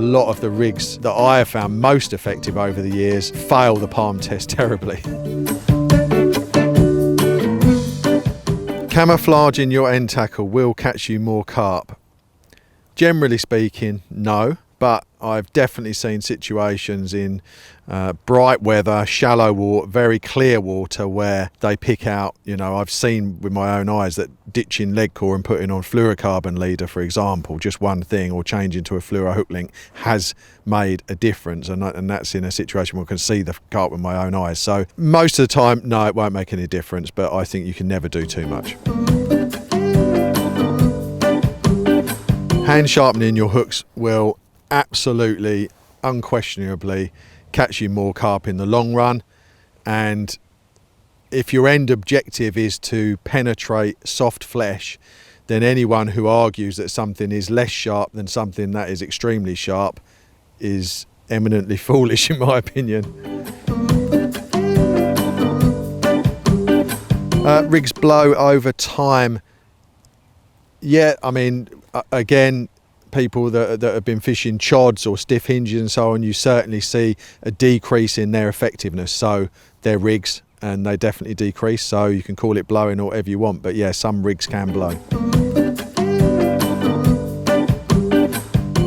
lot of the rigs that I have found most effective over the years fail the palm test terribly. Camouflaging your end tackle will catch you more carp. Generally speaking, no, but I've definitely seen situations in bright weather, shallow water, very clear water where they pick out, I've seen with my own eyes that ditching lead core and putting on fluorocarbon leader, for example, just one thing, or changing to a fluoro Hooklink has made a difference, and that's in a situation where I can see the carp with my own eyes. So most of the time, no, it won't make any difference, but I think you can never do too much. Hand sharpening your hooks will absolutely, unquestionably catch you more carp in the long run, and if your end objective is to penetrate soft flesh, then anyone who argues that something is less sharp than something that is extremely sharp is eminently foolish, in my opinion. Rigs blow over time. Yeah, I mean, again, people that have been fishing chods or stiff hinges and so on, you certainly see a decrease in their effectiveness. So their rigs, and they definitely decrease. So you can call it blowing or whatever you want, but yeah, some rigs can blow.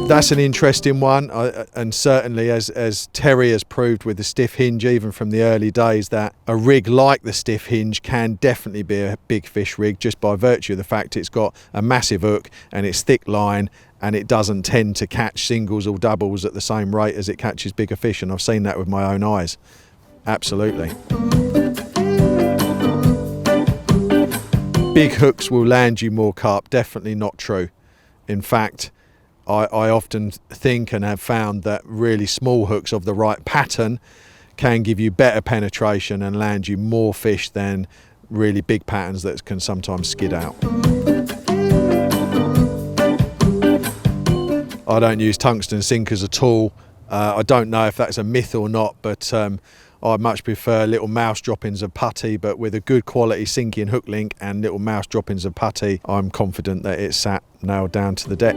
That's an interesting one, and certainly as Terry has proved with the stiff hinge, even from the early days, that a rig like the stiff hinge can definitely be a big fish rig just by virtue of the fact it's got a massive hook and it's thick line, and it doesn't tend to catch singles or doubles at the same rate as it catches bigger fish, and I've seen that with my own eyes. Absolutely. Big hooks will land you more carp. Definitely not true. In fact, I often think and have found that really small hooks of the right pattern can give you better penetration and land you more fish than really big patterns that can sometimes skid out. I don't use tungsten sinkers at all. I don't know if that's a myth or not, but I much prefer little mouse droppings of putty, but with a good quality sinking Hooklink and little mouse droppings of putty, I'm confident that it's sat nailed down to the deck.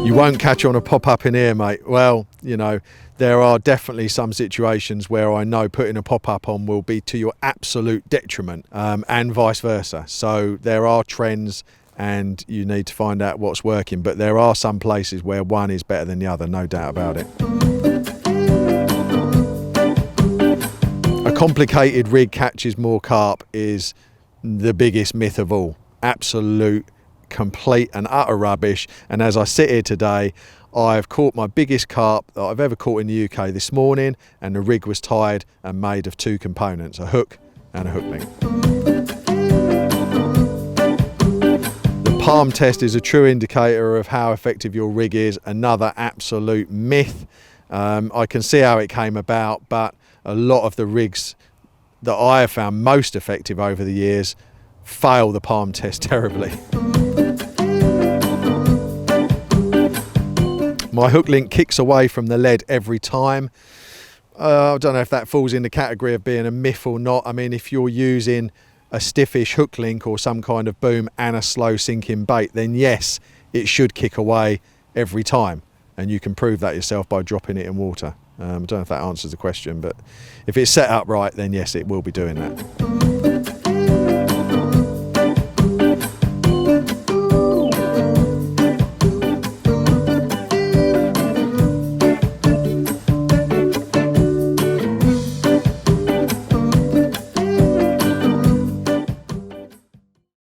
You won't catch on a pop-up in here, mate. Well, there are definitely some situations where I know putting a pop-up on will be to your absolute detriment, and vice versa. So there are trends, and you need to find out what's working, but there are some places where one is better than the other, no doubt about it. A complicated rig catches more carp is the biggest myth of all. Absolute, complete and utter rubbish. And as I sit here today, I've caught my biggest carp that I've ever caught in the UK this morning, and the rig was tied and made of two components, a hook and a Hooklink. Palm test is a true indicator of how effective your rig is. Another absolute myth. I can see how it came about, but a lot of the rigs that I have found most effective over the years fail the palm test terribly. My Hooklink kicks away from the lead every time. I don't know if that falls in the category of being a myth or not. I mean, if you're using a stiffish Hooklink or some kind of boom and a slow sinking bait, then yes, it should kick away every time, and you can prove that yourself by dropping it in water. I don't know if that answers the question, but if it's set up right, then yes, it will be doing that.